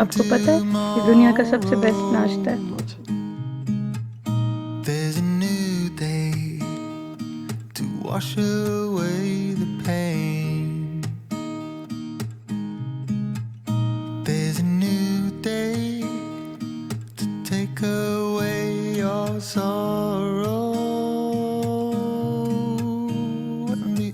आपको पता है ये दुनिया का सबसे बेस्ट नाश्ता है। There's a new day to wash away the pain. There's a new day to take away your sorrow.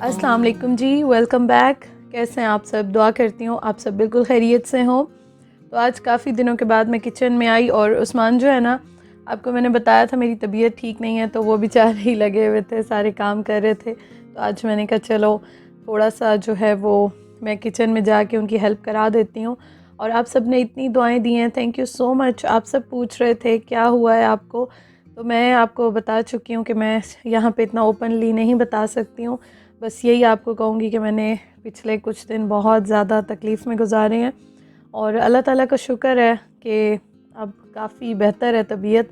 अस्सलाम वालेकुम जी, वेलकम बैक। कैसे हैं आप सब? दुआ करती हूँ आप सब बिल्कुल खैरियत से हो। तो आज काफ़ी दिनों के बाद मैं किचन में आई और उस्मान जो है ना, आपको मैंने बताया था मेरी तबीयत ठीक नहीं है, तो वो बेचारे ही लगे हुए थे, सारे काम कर रहे थे। तो आज मैंने कहा चलो थोड़ा सा जो है वो मैं किचन में जाके उनकी हेल्प करा देती हूँ। और आप सब ने इतनी दुआएं दी हैं, थैंक यू सो मच। आप सब पूछ रहे थे क्या हुआ है आपको, तो मैं आपको बता चुकी हूँ कि मैं यहाँ पे इतना ओपनली नहीं बता सकती हूँ। बस यही आपको कहूँगी कि मैंने पिछले कुछ दिन बहुत ज़्यादा तकलीफ़ में गुजारे हैं और अल्लाह ताला का शुक्र है कि अब काफ़ी बेहतर है तबीयत।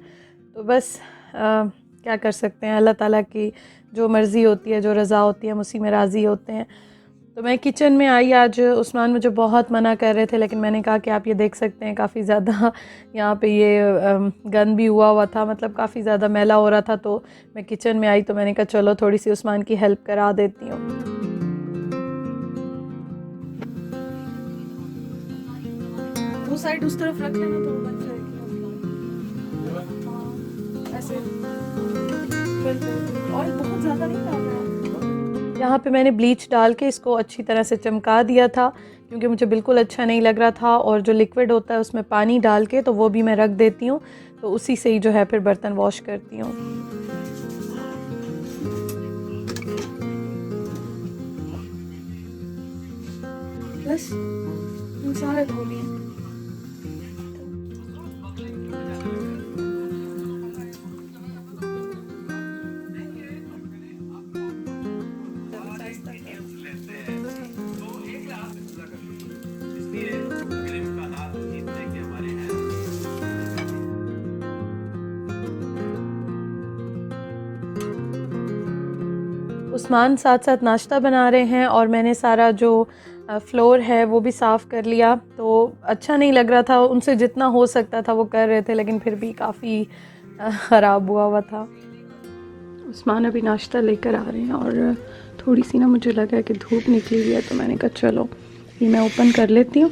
तो बस क्या कर सकते हैं, अल्लाह ताला की जो मर्ज़ी होती है, जो रज़ा होती है, हम उसी में राज़ी होते हैं। तो मैं किचन में आई आज। उस्मान मुझे बहुत मना कर रहे थे, लेकिन मैंने कहा कि आप ये देख सकते हैं काफ़ी ज़्यादा यहाँ पे ये गंद भी हुआ था, मतलब काफ़ी ज़्यादा मैला हो रहा था। तो मैं किचन में आई तो मैंने कहा चलो थोड़ी सी उस्मान की हेल्प करा देती हूँ। वो साइड उस तरफ रख लेना तो बन जाएगी। हाँ, ऐसे ऑयल बहुत ज़्यादा नहीं डालना है। यहाँ पे मैंने ब्लीच डाल के इसको अच्छी तरह से चमका दिया था, क्योंकि मुझे बिल्कुल अच्छा नहीं लग रहा था। और जो लिक्विड होता है उसमें पानी डाल के तो वो भी मैं रख देती हूँ, तो उसी से ही जो है फिर बर्तन वॉश करती हूँ। बस सारे धो लिए। उस्मान साथ साथ नाश्ता बना रहे हैं और मैंने सारा जो फ्लोर है वो भी साफ़ कर लिया। तो अच्छा नहीं लग रहा था, उनसे जितना हो सकता था वो कर रहे थे, लेकिन फिर भी काफ़ी ख़राब हुआ था। उस्मान अभी नाश्ता लेकर आ रहे हैं और थोड़ी सी ना मुझे लगा कि धूप निकली हुई है, तो मैंने कहा चलो ये मैं ओपन कर लेती हूँ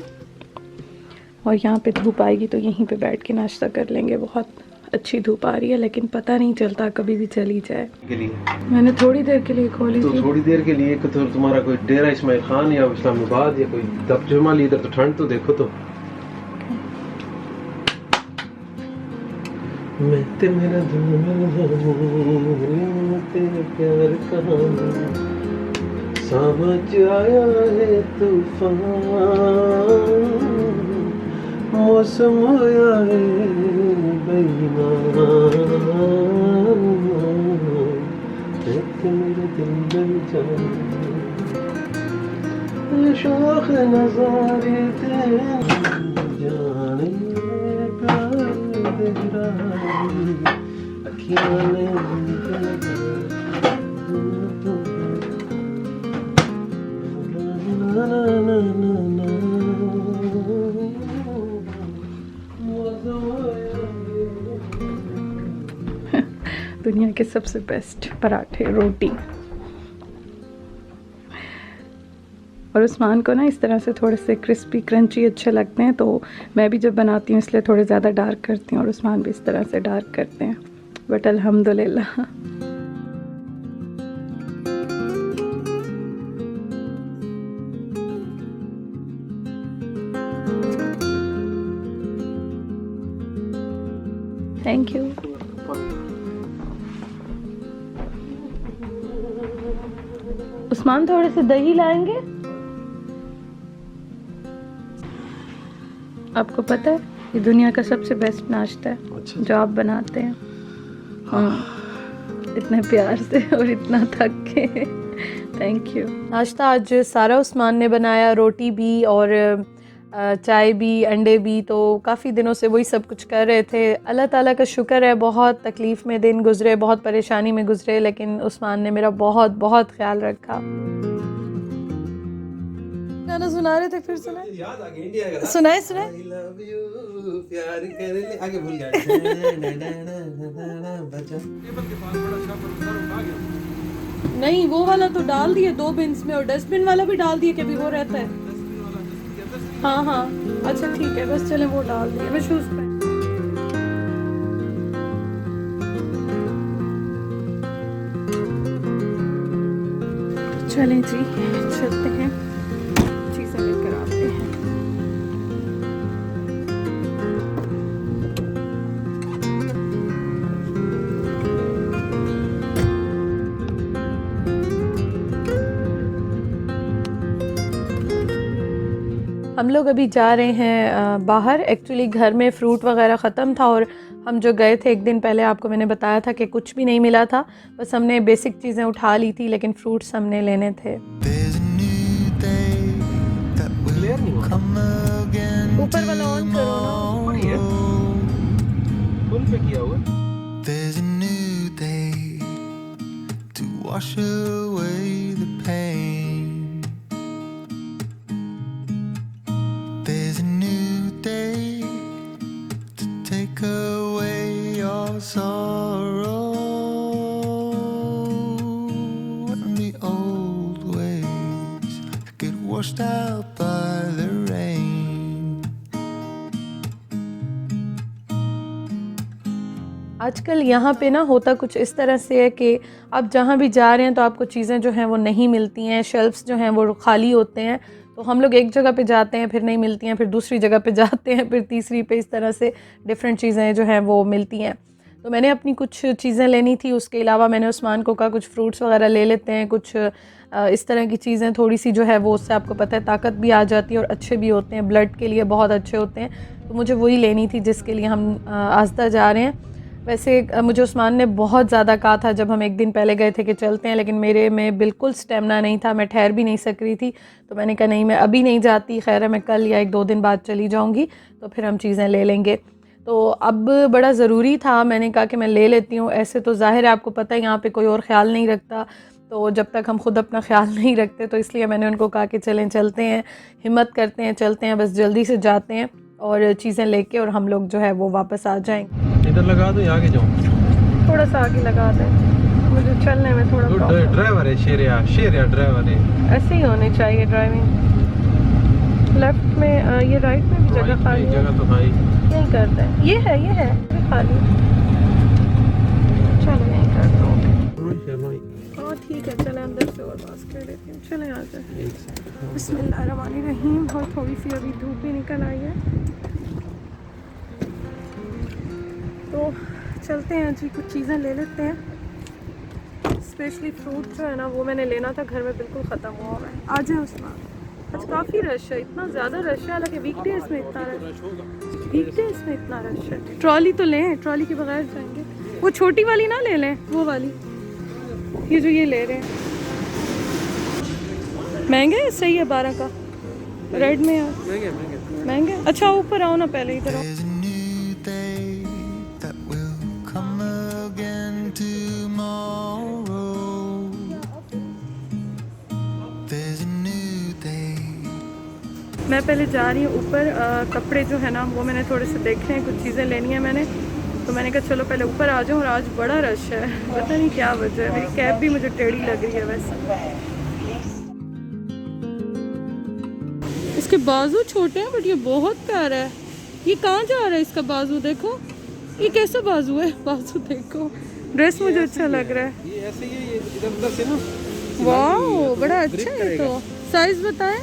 और यहाँ पे धूप आएगी तो यहीं पे बैठ के नाश्ता कर लेंगे। बहुत अच्छी धूप आ रही है, लेकिन पता नहीं चलता कभी भी चली जाए। मैंने थोड़ी देर के लिए खोली तो थी। थोड़ी देर के लिए तो तुम्हारा कोई डेरा इस्माइल खान या इस्लामाबाद या कोई दबजमा इधर, तो ठंड तो देखो। तो मैं ते मेरा तेरे प्यार कहानी समझ आया है तूफान, मौसम आया है बेईमान, मेरे दिल में जान शौक नजारे जाने प्यार तेरा अखियां ने दुनिया के सबसे बेस्ट पराठे रोटी। और उस्मान को ना इस तरह से थोड़े से क्रिस्पी क्रंची अच्छे लगते हैं, तो मैं भी जब बनाती हूँ इसलिए थोड़े ज़्यादा डार्क करती हूँ और उस्मान भी इस तरह से डार्क करते हैं। बट अल्हम्दुलिल्लाह। Thank you. उस्मान थोड़े से दही लाएंगे। आपको पता है ये दुनिया का सबसे बेस्ट नाश्ता है। अच्छा। जो आप बनाते हैं इतने प्यार से और इतना थक के। Thank you. नाश्ता आज सारा उस्मान ने बनाया, रोटी भी और चाय भी, अंडे भी। तो काफ़ी दिनों से वही सब कुछ कर रहे थे। अल्लाह ताला का शुक्र है, बहुत तकलीफ़ में दिन गुज़रे, बहुत परेशानी में गुज़रे, लेकिन उस्मान ने मेरा बहुत बहुत ख्याल रखा। गाना सुना रहे थे, फिर सुनाए। याद आ गया इंडिया का। सुनाए सुनाए। I love you, प्यार कर ले, आगे भूल गया। नहीं, वो वाला तो डाल दिए 2 बिन्स में, और डस्टबिन वाला भी डाल दिए, कभी वो रहता है। हाँ हाँ, अच्छा ठीक है, बस चले वो डाल दिए। मैं शूज पे चलें जी, चलते हैं, चीज़ें लेकर आते हैं। हम लोग अभी जा रहे हैं बाहर। एक्चुअली घर में फ्रूट वगैरह ख़त्म था, और हम जो गए थे एक दिन पहले, आपको मैंने बताया था कि कुछ भी नहीं मिला था, बस हमने बेसिक चीज़ें उठा ली थी, लेकिन फ्रूट्स हमने लेने थे। There's a new day that will come again ऊपर वाला ऑन करो ना। फुल पे किया हुआ। There's a new day to wash away the pain. There's a new day to take away your sorrow and the old ways get washed out by the rain. आजकल यहाँ पे ना होता कुछ इस तरह से है कि आप जहाँ भी जा रहे हैं तो आपको चीज़ें जो हैं वो नहीं मिलती हैं, शेल्फ्स जो हैं वो खाली होते हैं। तो हम लोग एक जगह पे जाते हैं, फिर नहीं मिलती हैं, फिर दूसरी जगह पे जाते हैं, फिर तीसरी पे, इस तरह से डिफरेंट चीज़ें जो हैं वो मिलती हैं। तो मैंने अपनी कुछ चीज़ें लेनी थी, उसके अलावा मैंने उस्मान को कहा कुछ फ्रूट्स वगैरह ले लेते हैं, कुछ इस तरह की चीज़ें, थोड़ी सी जो है वो, उससे आपको पता है ताकत भी आ जाती है और अच्छे भी होते हैं, ब्लड के लिए बहुत अच्छे होते हैं। तो मुझे वही लेनी थी जिसके लिए हम आस्था जा रहे हैं। वैसे मुझे उस्मान ने बहुत ज़्यादा कहा था जब हम एक दिन पहले गए थे कि चलते हैं, लेकिन मेरे में बिल्कुल स्टेमिना नहीं था, मैं ठहर भी नहीं सक रही थी। तो मैंने कहा नहीं, मैं अभी नहीं जाती, खैर है मैं कल या 1-2 दिन बाद चली जाऊंगी, तो फिर हम चीज़ें ले लेंगे। तो अब बड़ा ज़रूरी था, मैंने कहा कि मैं ले लेती हूँ। ऐसे तो ज़ाहिर है आपको पता है यहाँ पे कोई और ख़्याल नहीं रखता, तो जब तक हम खुद अपना ख्याल नहीं रखते, तो इसलिए मैंने उनको कहा कि चलें, चलते हैं, हिम्मत करते हैं, चलते हैं, बस जल्दी से जाते हैं और चीज़ें लेके, और हम लोग जो है वो वापस आ जाएंगे। इधर लगा दो या आगे जाओ? थोड़ा सा आगे लगा दें, मुझे चलने में थोड़ा प्रॉब्लम। ड्राइवर है, शेर या ड्राइवर है, ऐसे ही होनी चाहिए ड्राइविंग। लेफ्ट में ये राइट में भी जगह खाली है, जगह तो खाली यहीं करते हैं। ये है खाली, चलो यहीं करते हैं। हाँ ठीक है, चले अंदर से और बात कर लेती हूँ, चले आ जाए। बिस्मिल्लाहिर्रहमानिर्रहीम। और थोड़ी सी अभी धूप भी निकल आई है, तो चलते हैं जी, कुछ चीज़ें ले लेते हैं। स्पेशली फ्रूट जो है ना वो मैंने लेना था, घर में बिल्कुल ख़त्म हुआ है। आ जाए उस्मान, आज काफ़ी रश है, इतना ज़्यादा रश है, हालांकि वीकडेज़ में इतना रश, वीकडेज़ में इतना रश है। ट्रॉली तो लें, ट्रॉली के बगैर जाएंगे। वो छोटी वाली ना ले लें, वो वाली, ये जो ये ले रहे हैं महंगे है, सही है 12 का, रेड में है महंगे। अच्छा ऊपर आओ ना, पहले इधर आओ। There's a new day that will come again tomorrow. There's a new day. मैं पहले जा रही हूँ ऊपर, कपड़े जो है ना वो मैंने थोड़े से देखे हैं, कुछ चीज़ें लेनी है मैंने, तो मैंने कहा चलो पहले ऊपर आ जाऊँ। और आज बड़ा रश है, पता नहीं क्या वजह है, मेरी कैब भी मुझे टेढ़ी लग रही है। वैसे इसके बाजू छोटे हैं, बट ये बहुत प्यारा है। ये कहाँ जा रहा है इसका बाजू, देखो ये कैसा बाजू है, बाजू देखो। ड्रेस मुझे अच्छा लग रहा है, ये ऐसे ही, ये इधर उधर से ना। वाह बड़ा अच्छा है। तो साइज़ बताएं,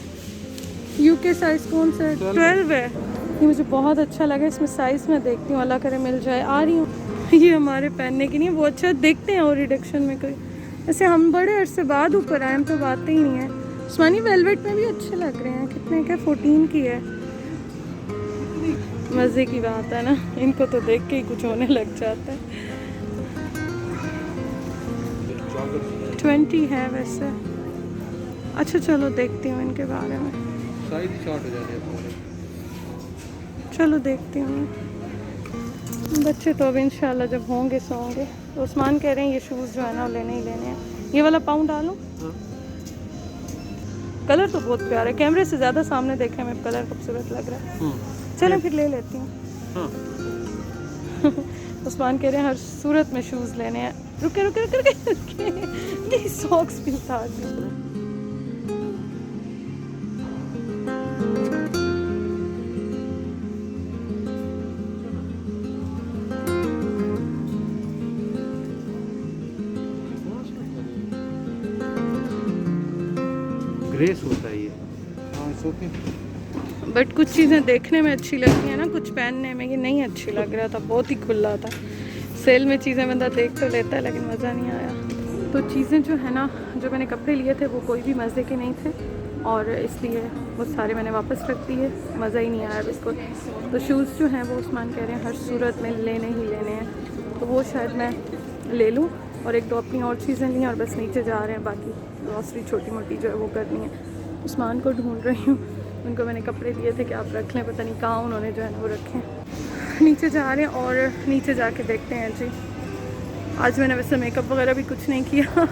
यूके साइज़ कौन सा है? 12 है। ये मुझे बहुत अच्छा लगा, इसमें साइज़ मैं देखती हूँ, अल्लाह करे मिल जाए। आ रही हूँ। ये हमारे पहनने की नहीं, वो अच्छा देखते हैं और रिडक्शन में कोई। ऐसे हम बड़े अरसे बाद ऊपर आए, हम तो बातें ही नहीं है। उस्मानी वेलवेट में भी अच्छे लग रहे हैं, कितने का? 14 की है। मज़े की बात है ना, इनको तो देख के ही कुछ होने लग जाता है। 20 है वैसे। अच्छा चलो देखती हूँ इनके बारे में, साइज शॉर्ट हो जाने हैं। चलो देखती हूँ। बच्चे तो अब इंशाल्लाह जब होंगे सोंगे। तो उस्मान कह रहे हैं ये शूज़ जो है ना वो लेने ही लेने हैं। ये वाला पाउंड डालूं? कलर तो बहुत प्यारा है, कैमरे से ज़्यादा सामने देखने में कलर खूबसूरत लग रहा है। चलें फिर ले लेती हूँ। उस्मान कह रहे हैं हर सूरत में शूज़ लेने हैं। रुके रुके रुके रुके, रुके। ये सॉक्स भी उतार दी। ग्रेस होता है ये। हाँ इट्स ओके। बट कुछ चीज़ें देखने में अच्छी लगती हैं ना, कुछ पहनने में ये नहीं अच्छी लग रहा था, बहुत ही खुला था। सेल में चीज़ें बंदा देख तो लेता है लेकिन मज़ा नहीं आया। तो चीज़ें जो है ना, जो मैंने कपड़े लिए थे वो कोई भी मज़े के नहीं थे और इसलिए वो सारे मैंने वापस रख दिए, मज़ा ही नहीं आया बिल्कुल। तो शूज़ जो हैं वो उस्मान कह रहे हैं हर सूरत में लेने ही लेने हैं, तो वो शायद मैं ले लूँ। और एक दो अपनी और चीज़ें ली और बस नीचे जा रहे हैं, बाकी ग्रॉसरी छोटी मोटी जो है वो करनी है। उस्मान को ढूंढ रही हूँ, उनको मैंने कपड़े दिए थे कि आप रख लें, पता नहीं कहाँ उन्होंने जो है ना वो रखे। नीचे जा रहे हैं और नीचे जाके देखते हैं जी। आज मैंने वैसे मेकअप वगैरह भी कुछ नहीं किया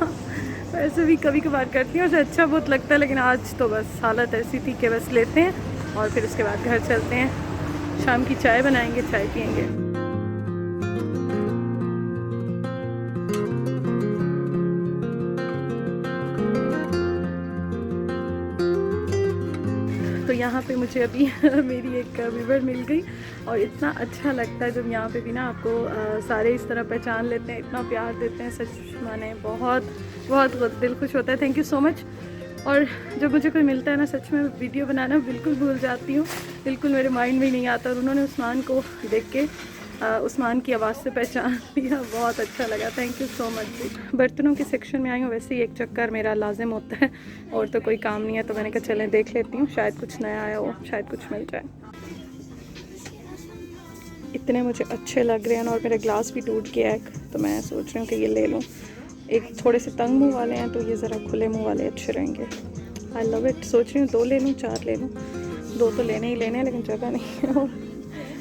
वैसे भी कभी कभार करती हूँ, उसे अच्छा बहुत लगता है, लेकिन आज तो बस हालत ऐसी थी कि बस लेते हैं और फिर उसके बाद घर चलते हैं। शाम की चाय बनाएंगे, चाय पियेंगे। तो यहाँ पे मुझे अभी मेरी एक व्यूवर मिल गई और इतना अच्छा लगता है जब यहाँ पे भी ना आपको सारे इस तरह पहचान लेते हैं, इतना प्यार देते हैं, सच माने बहुत बहुत दिल खुश होता है। Thank you so much. और जब मुझे कोई मिलता है ना, सच में वीडियो बनाना बिल्कुल भूल जाती हूँ, बिल्कुल मेरे माइंड में ही नहीं आता। और उन्होंने उस्मान को देख के उस्मान की आवाज़ से पहचान लिया, बहुत अच्छा लगा। थैंक यू सो मच जी। बर्तनों के सेक्शन में आई हूँ, वैसे ही एक चक्कर मेरा लाजिम होता है और तो कोई काम नहीं है, तो मैंने कहा चलें देख लेती हूँ, शायद कुछ नया आया हो, शायद कुछ मिल जाए। इतने मुझे अच्छे लग रहे हैं और मेरा ग्लास भी टूट गया है, तो मैं सोच रही हूँ कि ये ले लूँ। एक थोड़े से तंग मुँह वाले हैं, तो ये ज़रा खुले मुँह वाले अच्छे रहेंगे। I love it. सोच रही हूँ 2 ले लूँ, 4 ले लूँ। 2 तो लेने ही लेने हैं, लेकिन जगह नहीं है।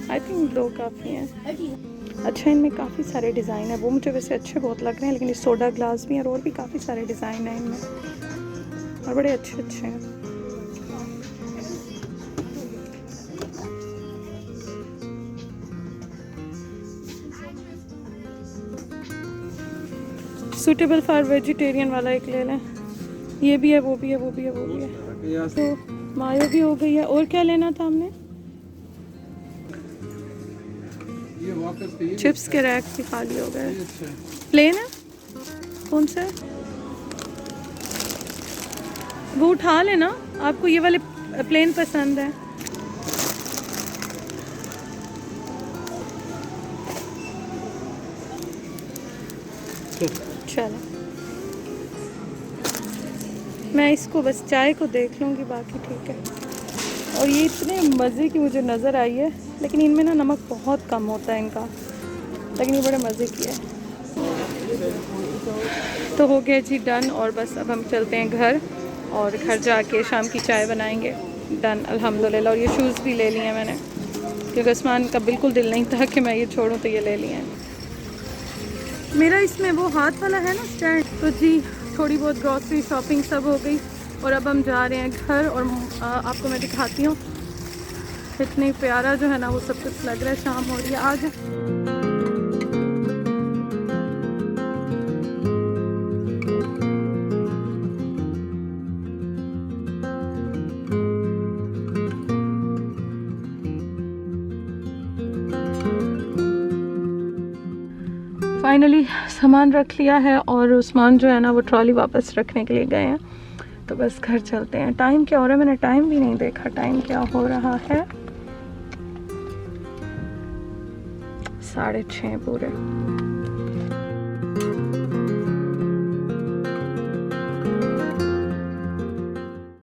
आई थिंक 2 काफ़ी हैं। अच्छा, इनमें काफ़ी सारे डिज़ाइन है, वो मुझे वैसे अच्छे बहुत लग रहे हैं, लेकिन ये सोडा ग्लास भी हैं और भी काफ़ी सारे डिज़ाइन हैं इनमें और बड़े अच्छे अच्छे हैं। सूटेबल फॉर वेजिटेरियन वाला एक ले लें। ये भी है, वो भी है, वो भी है, वो भी है। तो मायो भी हो गई है। और क्या लेना था हमने? चिप्स के रैक भी खाली हो गए। प्लेन है? कौन सा है? वो उठा लेना, आपको ये वाले प्लेन पसंद है। चलो, मैं इसको बस चाय को देख लूँगी, बाकी ठीक है। और ये इतने मज़े की मुझे नज़र आई है, लेकिन इनमें ना नमक बहुत कम होता है इनका, लेकिन ये बड़े मज़े की है। तो हो गया जी डन, और बस अब हम चलते हैं घर और घर जाके शाम की चाय बनाएंगे। डन अल्हम्दुलिल्लाह। और ये शूज़ भी ले लिए हैं मैंने, क्योंकि उस्मान का बिल्कुल दिल नहीं था कि मैं ये छोड़ूं, तो ये ले लिए हैं। मेरा इसमें वो हाथ वाला है ना स्टैंड। तो जी थोड़ी बहुत ग्रॉसरी शॉपिंग सब हो गई और अब हम जा रहे हैं घर। और आपको मैं दिखाती हूँ, इतनी प्यारा जो है ना वो सब कुछ लग रहा है। शाम हो रही है आज। फाइनली सामान रख लिया है और उस्मान जो है ना वो ट्रॉली वापस रखने के लिए गए हैं, तो बस घर चलते हैं। टाइम क्या हो रहा है, मैंने टाइम भी नहीं देखा, टाइम क्या हो रहा है, 6:30 पूरे।